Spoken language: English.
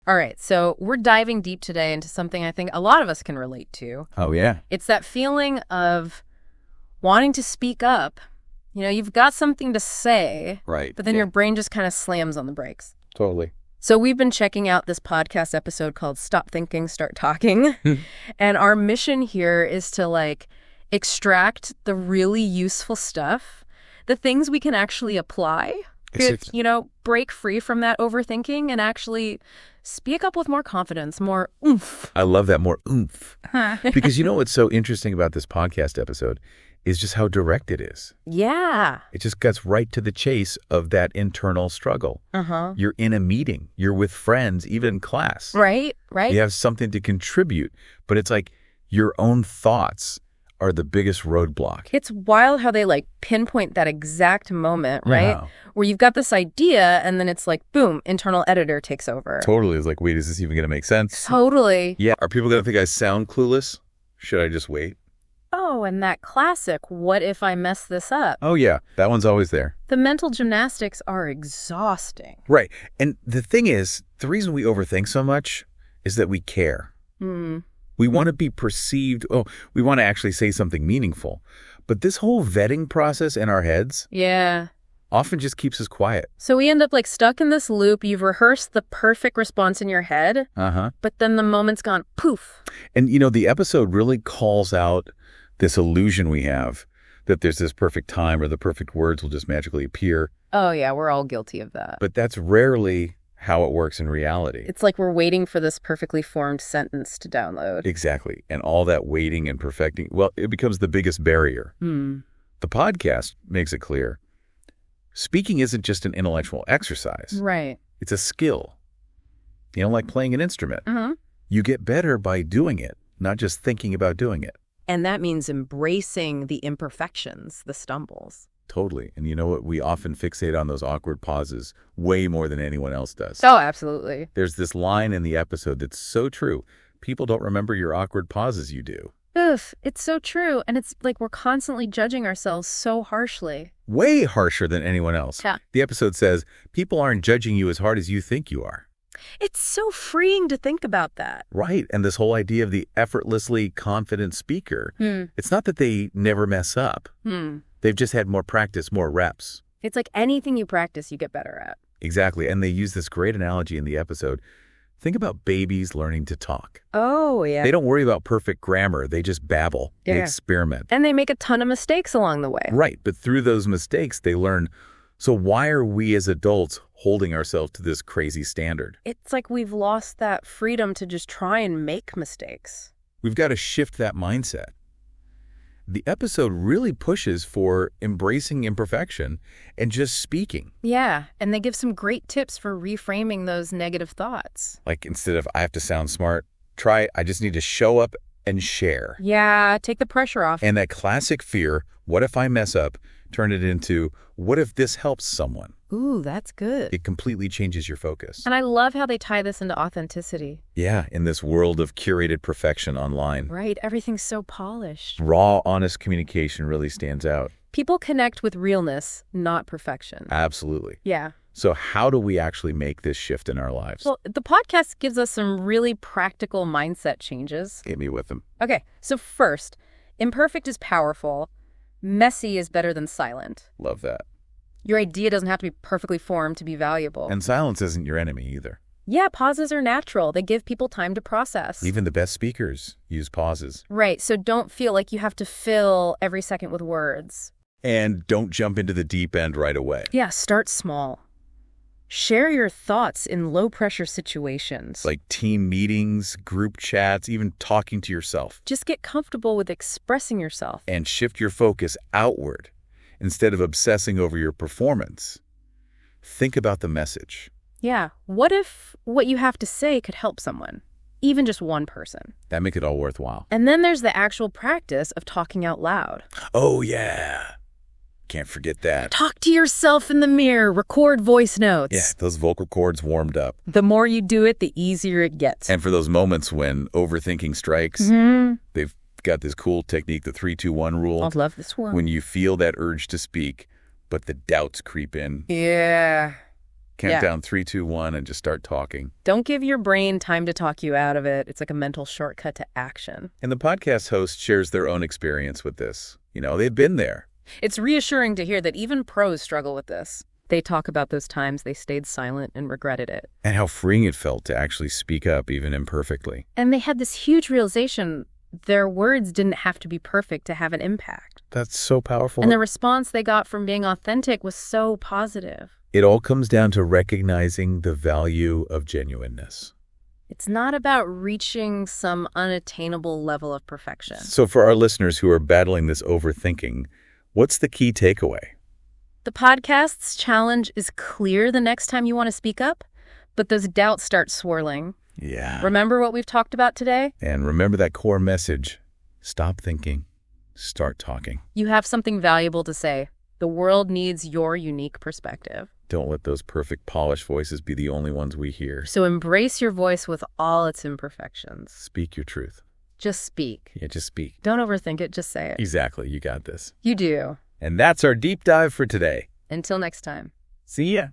All right, so we're diving deep today into something I think a lot of us can relate to. Oh, yeah. It's that feeling of wanting to speak up. You know, you've got something to say, Right. but then your brain just kind of slams on the brakes. Totally. So we've been checking out this podcast episode called Stop Thinking, Start Talking. And our mission here is to extract the really useful stuff, the things we can actually apply, break free from that overthinking and actually speak up with more confidence, more oomph. I love that, more oomph. Because you know what's so interesting about this podcast episode is just how direct it is. Yeah. It just gets right to the chase of that internal struggle. Uh-huh. You're in a meeting. You're with friends, even in class. Right. You have something to contribute, but it's like your own thoughts are the biggest roadblock. It's wild how they pinpoint that exact moment, right? Yeah. Where you've got this idea and then it's like, boom, internal editor takes over. Totally. It's like, wait, is this even going to make sense? Totally. Yeah. Are people going to think I sound clueless? Should I just wait? Oh, and that classic, what if I mess this up? Oh, yeah. That one's always there. The mental gymnastics are exhausting. Right. And the thing is, the reason we overthink so much is that we care. We want to be perceived. Oh, we want to actually say something meaningful. But this whole vetting process in our heads often just keeps us quiet. So we end up stuck in this loop. You've rehearsed the perfect response in your head, but then the moment's gone poof. And, the episode really calls out this illusion we have that there's this perfect time or the perfect words will just magically appear. Oh, yeah, we're all guilty of that. But that's rarely how it works in reality. It's like we're waiting for this perfectly formed sentence to download. Exactly. And all that waiting and perfecting, well, it becomes the biggest barrier. The podcast makes it clear. Speaking isn't just an intellectual exercise. Right. It's a skill. Like playing an instrument. You get better by doing it, not just thinking about doing it. And that means embracing the imperfections, the stumbles. Totally. And you know what? We often fixate on those awkward pauses way more than anyone else does. Oh, absolutely. There's this line in the episode that's so true. People don't remember your awkward pauses, you do. Oof, it's so true. And it's like we're constantly judging ourselves so harshly. Way harsher than anyone else. Yeah. The episode says, people aren't judging you as hard as you think you are. It's so freeing to think about that. Right. And this whole idea of the effortlessly confident speaker, it's not that they never mess up. They've just had more practice, more reps. It's like anything you practice, you get better at. Exactly. And they use this great analogy in the episode. Think about babies learning to talk. Oh, yeah. They don't worry about perfect grammar. They just babble. Yeah. They experiment. And they make a ton of mistakes along the way. Right. But through those mistakes, they learn. So why are we as adults holding ourselves to this crazy standard? It's like we've lost that freedom to just try and make mistakes. We've got to shift that mindset. The episode really pushes for embracing imperfection and just speaking. Yeah, and they give some great tips for reframing those negative thoughts. Like instead of, I have to sound smart, try, I just need to show up and share. Yeah, take the pressure off. And that classic fear, what if I mess up, turn it into, what if this helps someone? Ooh, that's good. It completely changes your focus. And I love how they tie this into authenticity. Yeah, in this world of curated perfection online. Right, everything's so polished. Raw, honest communication really stands out. People connect with realness, not perfection. Absolutely. Yeah. So how do we actually make this shift in our lives? Well, the podcast gives us some really practical mindset changes. Hit me with them. Okay, so first, imperfect is powerful. Messy is better than silent. Love that. Your idea doesn't have to be perfectly formed to be valuable. And silence isn't your enemy either. Yeah, pauses are natural. They give people time to process. Even the best speakers use pauses. Right, so don't feel like you have to fill every second with words. And don't jump into the deep end right away. Yeah, start small. Share your thoughts in low-pressure situations. Like team meetings, group chats, even talking to yourself. Just get comfortable with expressing yourself. And shift your focus outward instead of obsessing over your performance. Think about the message. Yeah, what if what you have to say could help someone? Even just one person. That makes it all worthwhile. And then there's the actual practice of talking out loud. Oh, yeah. Can't forget that. Talk to yourself in the mirror. Record voice notes. Yeah, those vocal cords warmed up. The more you do it, the easier it gets. And for those moments when overthinking strikes, they've got this cool technique, the 3-2-1 rule. I love this one. When you feel that urge to speak, but the doubts creep in. Yeah. Count down 3, 2, 1, and just start talking. Don't give your brain time to talk you out of it. It's like a mental shortcut to action. And the podcast host shares their own experience with this. They've been there. It's reassuring to hear that even pros struggle with this. They talk about those times they stayed silent and regretted it. And how freeing it felt to actually speak up, even imperfectly. And they had this huge realization their words didn't have to be perfect to have an impact. That's so powerful. And the response they got from being authentic was so positive. It all comes down to recognizing the value of genuineness. It's not about reaching some unattainable level of perfection. So for our listeners who are battling this overthinking, what's the key takeaway? The podcast's challenge is clear the next time you want to speak up, but those doubts start swirling. Yeah. Remember what we've talked about today? And remember that core message. Stop thinking. Start talking. You have something valuable to say. The world needs your unique perspective. Don't let those perfect, polished voices be the only ones we hear. So embrace your voice with all its imperfections. Speak your truth. Just speak. Yeah, just speak. Don't overthink it, just say it. Exactly. You got this. You do. And that's our deep dive for today. Until next time. See ya.